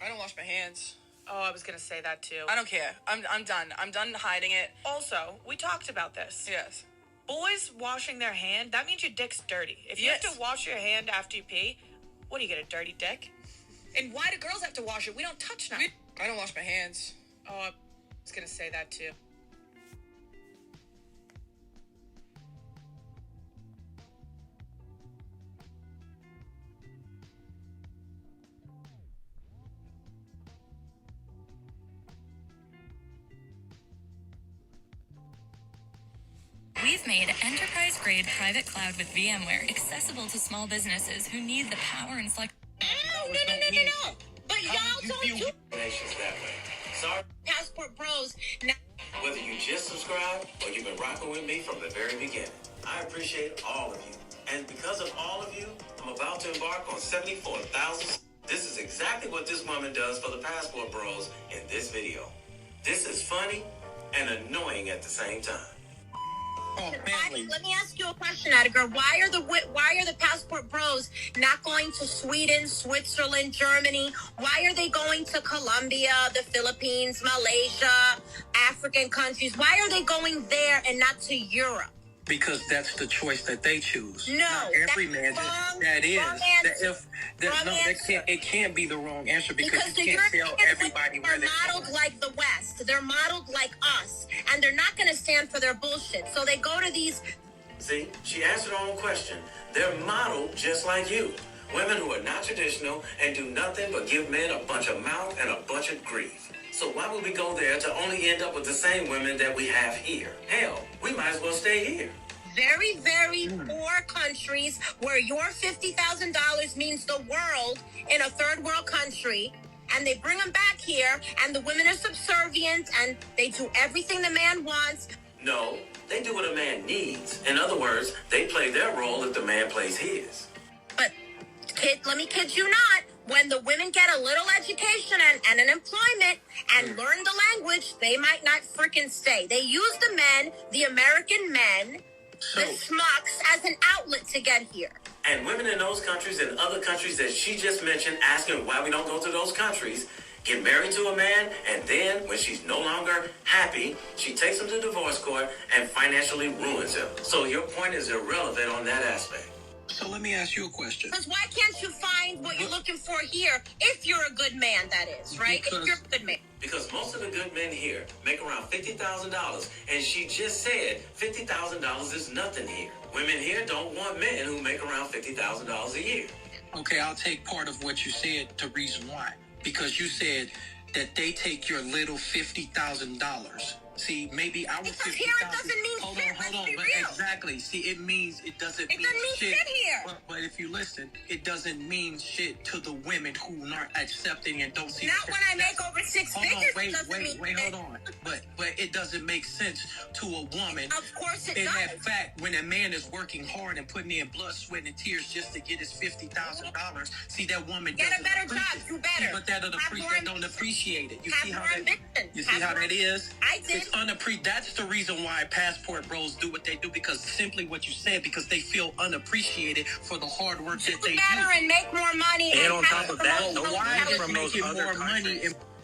I don't wash my hands. Oh, I was gonna say that too. I don't care. I'm done. I'm done hiding it. Also, we talked about this. Yes. Boys washing their hand, that means your dick's dirty. If you have to wash your hand after you pee, what do you get, a dirty dick? And why do girls have to wash it? We don't touch nothing. I don't wash my hands. Oh, I was gonna say that too. We've made enterprise-grade private cloud with VMware accessible to small businesses who need the power and flex. No. But y'all don't do nations that way. Sorry. Passport Bros. Now, whether you just subscribe or you've been rocking with me from the very beginning, I appreciate all of you. And because of all of you, I'm about to embark on 74,000. This is exactly what this woman does for the Passport Bros in this video. This is funny and annoying at the same time. let me ask you a question, Edgar. Why are the Passport Bros not going to Sweden, Switzerland, Germany? Why are they going to Colombia, the Philippines, Malaysia, African countries? Why are they going there and not to Europe? Because that's the choice that they choose. No, not every man. It can't be the wrong answer because you can't tell everybody where they're modeled like the West. They're modeled like us, and they're not going to stand for their bullshit. So they go to these. See, she answered her own question. They're modeled just like you. Women who are not traditional and do nothing but give men a bunch of mouth and a bunch of grief. So why would we go there to only end up with the same women that we have here? Hell, we might as well stay here. Very, very poor countries where your $50,000 means the world in a third world country, and they bring them back here, and the women are subservient, and they do everything the man wants. No, they do what a man needs. In other words, they play their role if the man plays his. But, kid, let me kid you not. When the women get a little education and an employment and learn the language, they might not freaking stay. They use the men, the American men, the schmucks, as an outlet to get here. And women in those countries and other countries that she just mentioned, asking why we don't go to those countries, get married to a man, and then when she's no longer happy, she takes him to divorce court and financially ruins him. So your point is irrelevant on that aspect. So let me ask you a question. Because why can't you find what you're looking for here if you're a good man, that is, right? If you're a good man. Because most of the good men here make around $50,000, and she just said $50,000 is nothing here. Women here don't want men who make around $50,000 a year. Okay, I'll take part of what you said to reason why. Because you said that they take your little $50,000. See, maybe our $50,000. Here it doesn't mean shit. Hold on. But exactly. See, it mean shit here. But if you listen, it doesn't mean shit to the women who aren't accepting and don't see. Not when I make over six figures. Wait, hold on. But it doesn't make sense to a woman. Of course it does. In that fact, when a man is working hard and putting in blood, sweat, and tears just to get his $50,000, see that woman get a better job, do better. But that don't appreciate it. You see how that is? I did. That's the reason why Passport Bros do what they do, because simply what you said, because they feel unappreciated for the hard work that they do. Better and make more money. And on top of that, why is making more money?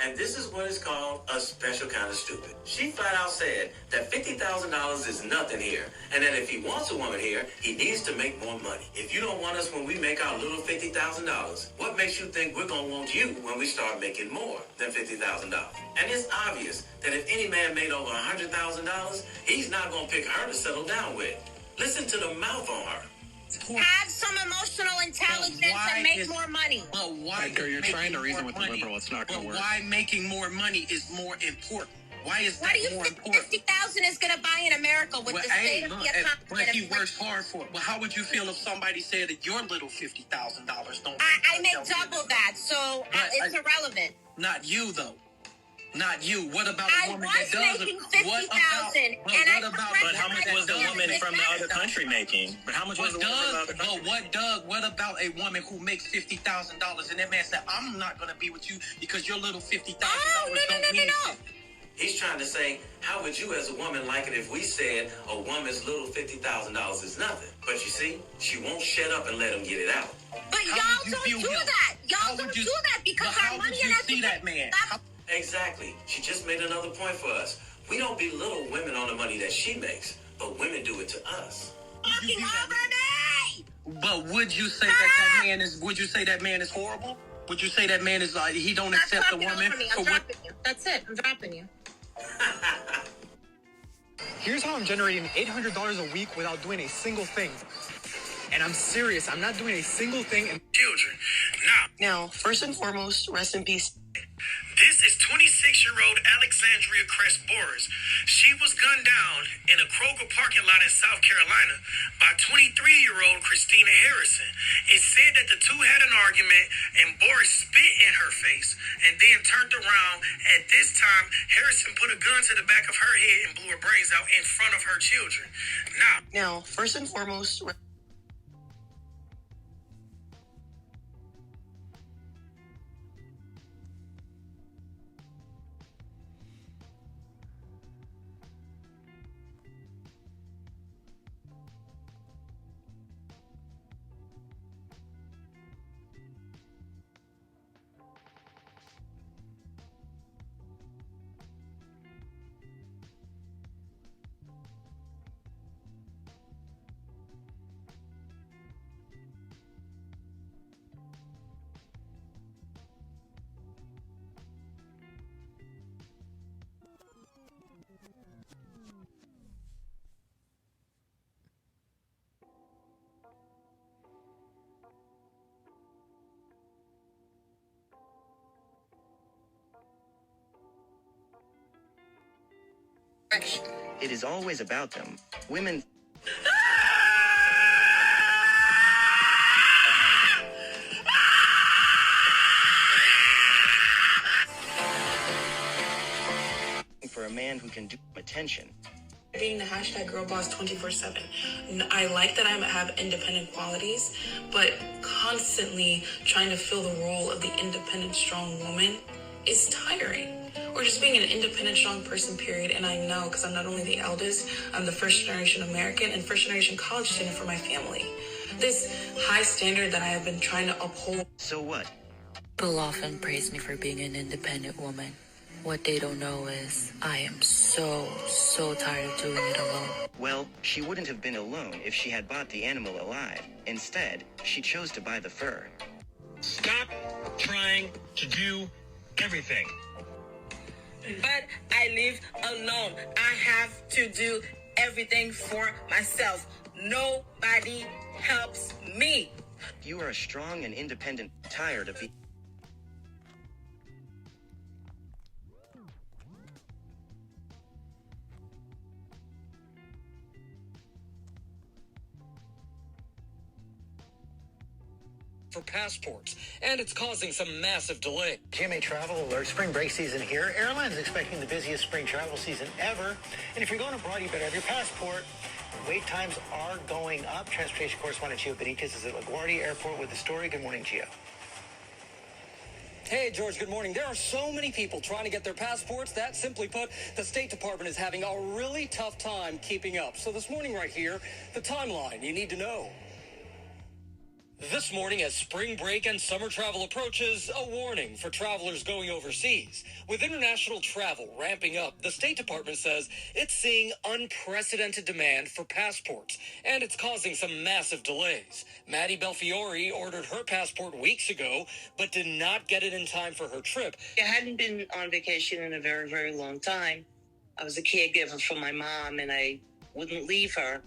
And this is what is called a special kind of stupid. She flat out said that $50,000 is nothing here, and that if he wants a woman here, he needs to make more money. If you don't want us when we make our little $50,000, what makes you think we're going to want you when we start making more than $50,000? And it's obvious that if any man made over $100,000, he's not going to pick her to settle down with. Listen to the mouth on her. Have some emotional intelligence and make more money. But why? Edgar, you're trying to reason with the liberal. It's not going to work. But why making more money is more important? Why is that more important? What do you think $50,000 is going to buy in America with the state of the economy? But he works hard for it. But how would you feel if somebody said that your little $50,000 don't? I make double that, so it's irrelevant. Not you, though. Not you. What about a woman that does? I was making $50,000, But how much was the woman from the other country making? But how much was the woman from the other country? What about a woman who makes $50,000 and that man said, "I'm not going to be with you because your little $50,000 don't mean shit"? He's trying to say, how would you as a woman like it if we said a woman's little $50,000 is nothing? But you see, she won't shut up and let him get it out. But y'all don't do that. Y'all don't do that because our money and our see that man? Exactly. She just made another point for us. We don't belittle women on the money that she makes, but women do it to us. Fucking already! But would you say that man is? Would you say that man is horrible? Would you say that man is like he don't accept the woman for what? That's it. I'm dropping you. Here's how I'm generating $800 a week without doing a single thing. And I'm serious. I'm not doing a single thing. Children. Now, first and foremost, rest in peace. This is 26-year-old Alexandria Crest Boris. She was gunned down in a Kroger parking lot in South Carolina by 23-year-old Christina Harrison. It said that the two had an argument and Boris spit in her face and then turned around. At this time, Harrison put a gun to the back of her head and blew her brains out in front of her children. Now, first and foremost... It is always about them. Women... for a man who can do attention. Being the hashtag girl boss 24/7. I like that I have independent qualities, but constantly trying to fill the role of the independent, strong woman is tiring. Or just being an independent, strong person, period. And I know, because I'm not only the eldest, I'm the first generation American and first generation college student for my family. This high standard that I have been trying to uphold. So what? People often praise me for being an independent woman. What they don't know is I am so tired of doing it alone. Well, she wouldn't have been alone if she had bought the animal alive. Instead, she chose to buy the fur. Stop trying to do everything. But I live alone. I have to do everything for myself. Nobody helps me. You are a strong and independent, tired of being... for passports, and it's causing some massive delay. GMA Travel alert, spring break season here. Airlines expecting the busiest spring travel season ever. And if you're going abroad, you better have your passport. Wait times are going up. Transportation correspondent Gio Benitez is at LaGuardia Airport with the story. Good morning, Gio. Hey, George, good morning. There are so many people trying to get their passports that, simply put, the State Department is having a really tough time keeping up. So this morning right here, the timeline you need to know. This morning, as spring break and summer travel approaches, a warning for travelers going overseas. With international travel ramping up, the State Department says it's seeing unprecedented demand for passports, and it's causing some massive delays. Maddie Belfiore ordered her passport weeks ago, but did not get it in time for her trip. I hadn't been on vacation in a very, very long time. I was a caregiver for my mom, and I wouldn't leave her.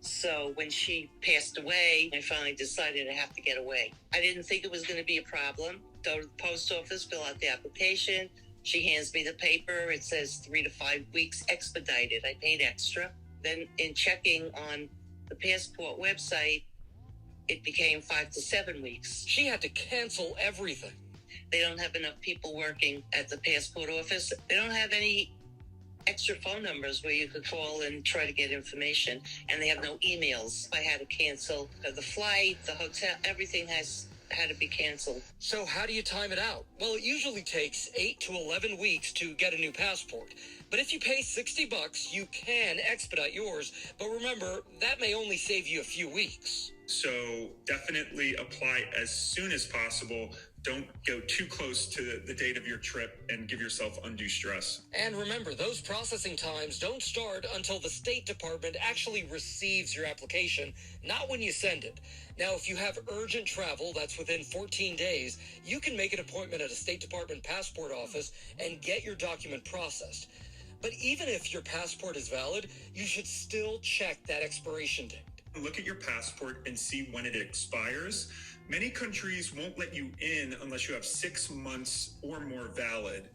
So when she passed away, I finally decided I have to get away. I didn't think it was going to be a problem. Go to the post office, fill out the application. She hands me the paper. It says 3 to 5 weeks expedited. I paid extra. Then in checking on the passport website, it became 5 to 7 weeks. She had to cancel everything. They don't have enough people working at the passport office. They don't have any extra phone numbers where you could call and try to get information, and they have no emails. I had to cancel the flight, the hotel, everything has had to be canceled. So how do you time it out? Well, it usually takes 8 to 11 weeks to get a new passport. But if you pay $60, you can expedite yours. But remember, that may only save you a few weeks. So definitely apply as soon as possible. Don't go too close to the date of your trip and give yourself undue stress. And remember, those processing times don't start until the State Department actually receives your application, not when you send it. Now, if you have urgent travel that's within 14 days, you can make an appointment at a State Department passport office and get your document processed. But even if your passport is valid, you should still check that expiration date. Look at your passport and see when it expires. Many countries won't let you in unless you have 6 months or more valid.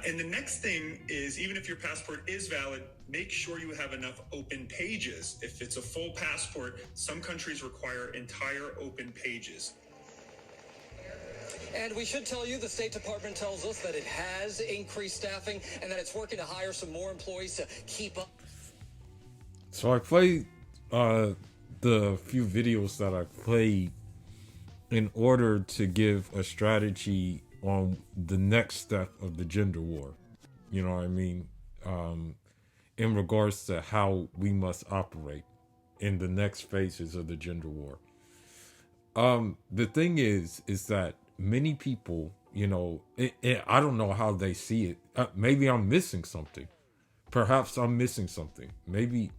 And the next thing is, even if your passport is valid, make sure you have enough open pages. If it's a full passport, some countries require entire open pages. And we should tell you, the State Department tells us that it has increased staffing and that it's working to hire some more employees to keep up. So I played the few videos that I played in order to give a strategy on the next step of the gender war. You know what I mean? In regards to how we must operate in the next phases of the gender war. The thing is that many people, you know, I don't know how they see it. Maybe I'm missing something. Perhaps I'm missing something. Maybe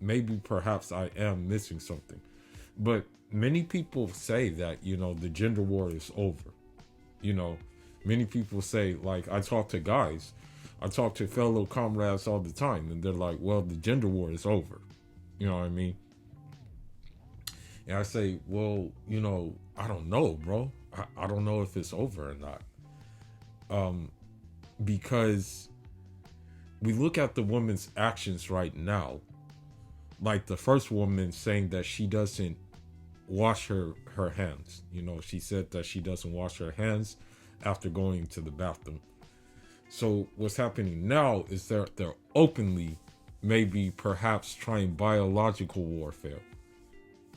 perhaps I am missing something. But many people say that, you know, the gender war is over. You know, many people say, like, I talk to guys, I talk to fellow comrades all the time, and they're like, well, the gender war is over. You know what I mean? And I say, well, you know, I don't know, bro. I don't know if it's over or not. Because we look at the woman's actions right now, like the first woman saying that she doesn't wash her hands. You know, she said that she doesn't wash her hands after going to the bathroom. So what's happening now is that they're openly, maybe perhaps trying biological warfare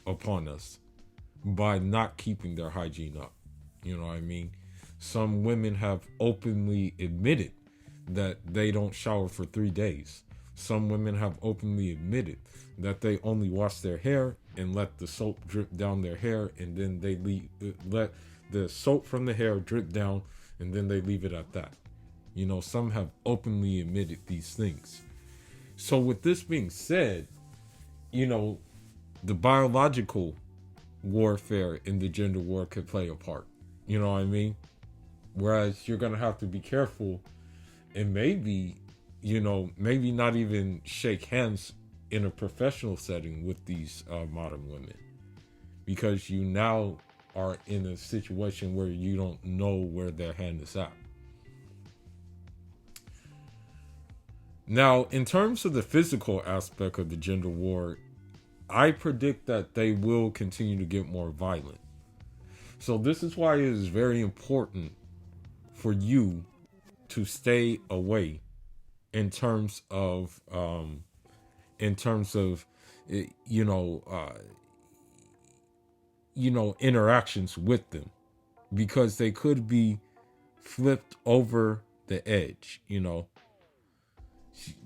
upon us by not keeping their hygiene up. You know what I mean? Some women have openly admitted that they don't shower for 3 days. Some women have openly admitted that they only wash their hair and let the soap drip down their hair, and then they let the soap from the hair drip down, and then they leave it at that. You know, some have openly admitted these things. So with this being said, you know, the biological warfare in the gender war could play a part. You know what I mean? Whereas you're going to have to be careful and maybe, you know, maybe not even shake hands in a professional setting with these modern women, because you now are in a situation where you don't know where their hand is at. Now, in terms of the physical aspect of the gender war, I predict that they will continue to get more violent. So this is why it is very important for you to stay away in terms of interactions with them, because they could be flipped over the edge. You know,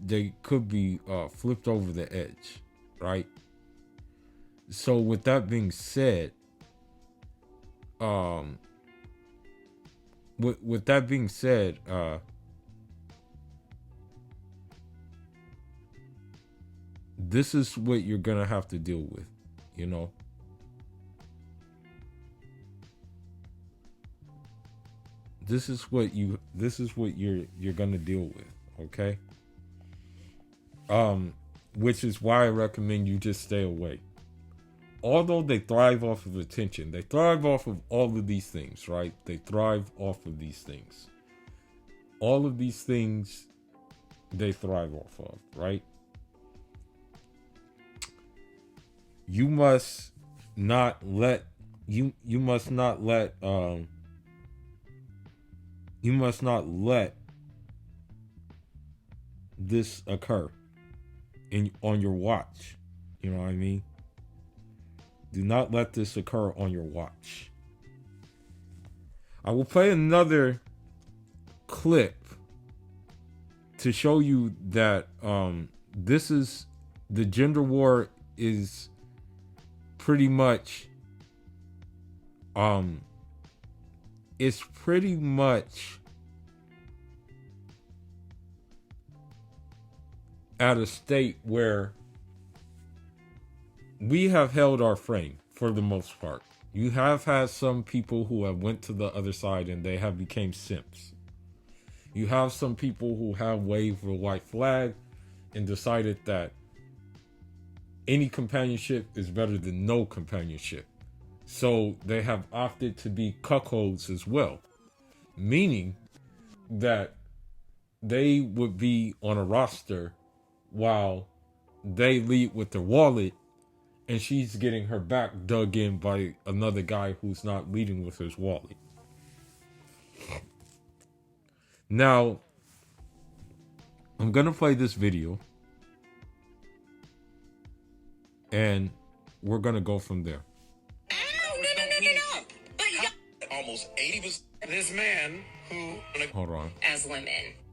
they could be flipped over the edge, right? So with that being said, with that being said, this is what you're gonna have to deal with, you know. This is what you're gonna deal with, okay? Which is why I recommend you just stay away. Although they thrive off of attention, they thrive off of all of these things, right? They thrive off of these things. All of these things they thrive off of, right? You must not let this occur on your watch. You know what I mean? Do not let this occur on your watch. I will play another clip to show you that this is the gender war is pretty much it's pretty much at a state where we have held our frame for the most part. You have had some people who have went to the other side and they have became simps. You have some people who have waved the white flag and decided that any companionship is better than no companionship. So they have opted to be cuckolds as well. Meaning that they would be on a roster while they lead with their wallet and she's getting her back dug in by another guy who's not leading with his wallet. Now, I'm going to play this video and we're going to go from there. No. Almost 80%. This man who... Hold on. As women.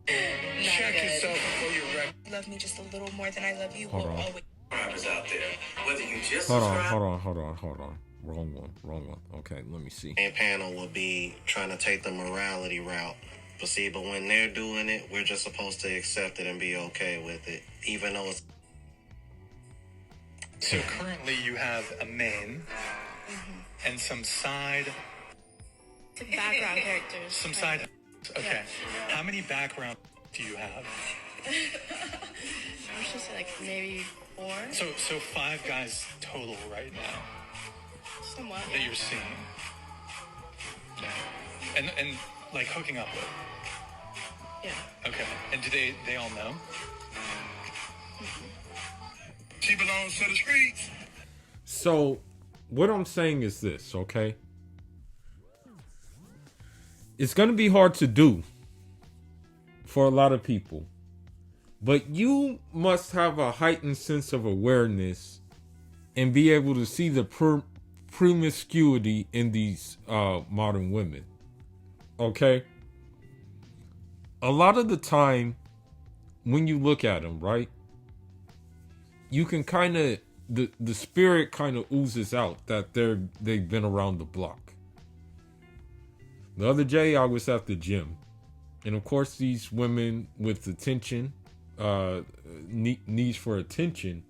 Check yourself before you're ready. Love me just a little more than I love you. Hold on. Subscribers out there. Whether you just Hold subscribe... on. Wrong one. Okay, let me see. And panel would be trying to take the morality route. But when they're doing it, we're just supposed to accept it and be okay with it, even though it's... So currently you have a main and some side... background characters. Some side... Okay. Yeah. How many background do you have? I should say like maybe 4. So 5 guys total right now. Somewhat. That you're seeing. Yeah. And like hooking up with. Yeah. Okay. And do they all know? She belongs to the streets. So, what I'm saying is this, okay? It's going to be hard to do for a lot of people. But you must have a heightened sense of awareness and be able to see the promiscuity in these modern women. Okay? A lot of the time, when you look at them, right? You can kind of, the spirit kind of oozes out that they've been around the block. The other day, I was at the gym. And of course, these women with attention, needs for attention,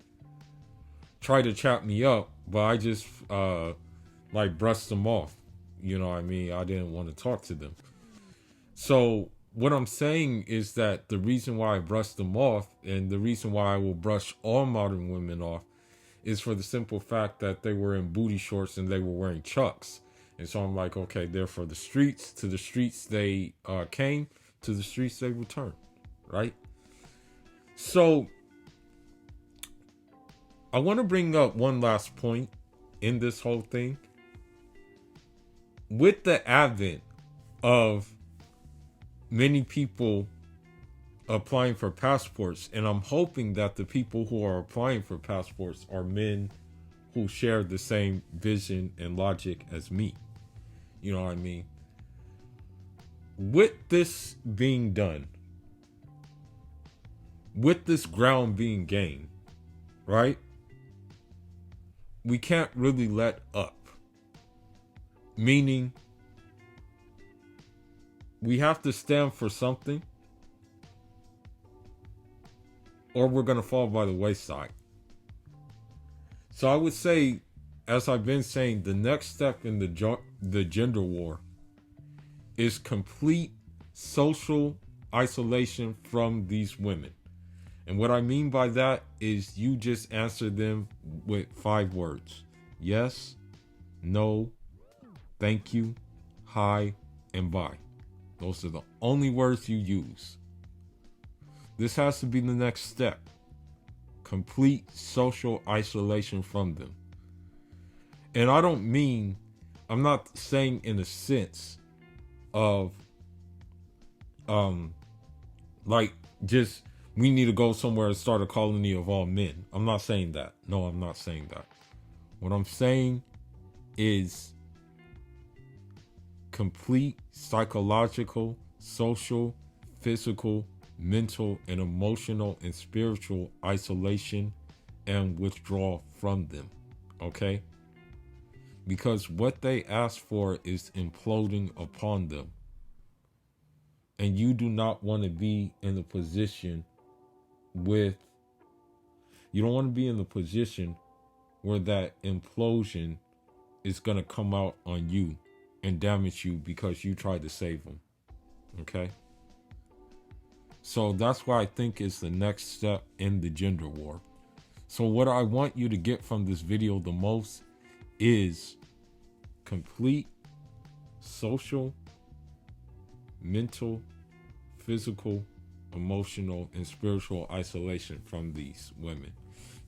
try to chat me up, but I just, brushed them off. You know what I mean? I didn't want to talk to them. So, what I'm saying is that the reason why I brushed them off, and the reason why I will brush all modern women off, is for the simple fact that they were in booty shorts and they were wearing Chucks. And so I'm like, okay, they're for the streets. To the streets they came. To the streets they returned. Right? So, I want to bring up one last point in this whole thing. With the advent of many people applying for passports, and I'm hoping that the people who are applying for passports are men who share the same vision and logic as me. You know what I mean? With this being done, with this ground being gained, right? We can't really let up. Meaning, we have to stand for something, or we're going to fall by the wayside. So I would say, as I've been saying, the next step in the gender war is complete social isolation from these women. And what I mean by that is you just answer them with 5 words. Yes, no, thank you, hi, and bye. Those are the only words you use. This has to be the next step. Complete social isolation from them. And I don't mean, I'm not saying in a sense of, just we need to go somewhere and start a colony of all men. I'm not saying that. No, I'm not saying that. What I'm saying is complete psychological, social, physical, mental, and emotional and spiritual isolation and withdrawal from them. Okay? Because what they ask for is imploding upon them. And you do not want to be in the position you don't want to be in the position where that implosion is going to come out on you and damage you because you tried to save them. Okay? So that's why I think it's the next step in the gender war. So what I want you to get from this video the most is complete social, mental, physical, emotional, and spiritual isolation from these women,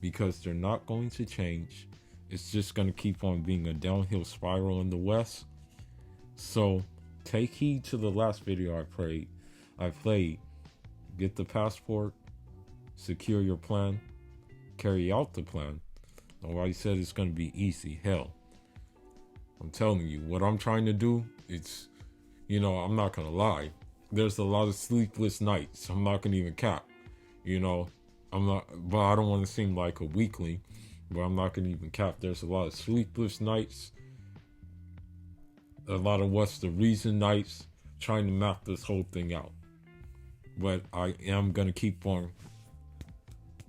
because they're not going to change. It's just going to keep on being a downhill spiral in the West. So take heed to the last video I played. Get the passport, secure your plan, carry out the plan. Nobody said it's going to be easy. Hell, I'm telling you, what I'm trying to do, it's, I'm not going to lie. There's a lot of sleepless nights. I'm not going to even cap. But I don't want to seem like a weakling, but I'm not going to even cap. There's a lot of sleepless nights. A lot of what's the reason nights, trying to map this whole thing out. But I am going to keep on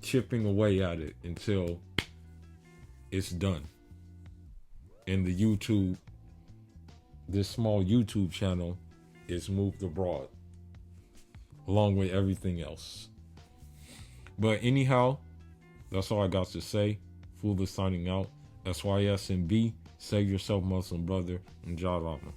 chipping away at it until it's done. And this small YouTube channel is moved abroad, along with everything else. But anyhow, that's all I got to say. Fool is signing out. SYSMB, save yourself, Muslim brother, and Jah Rama.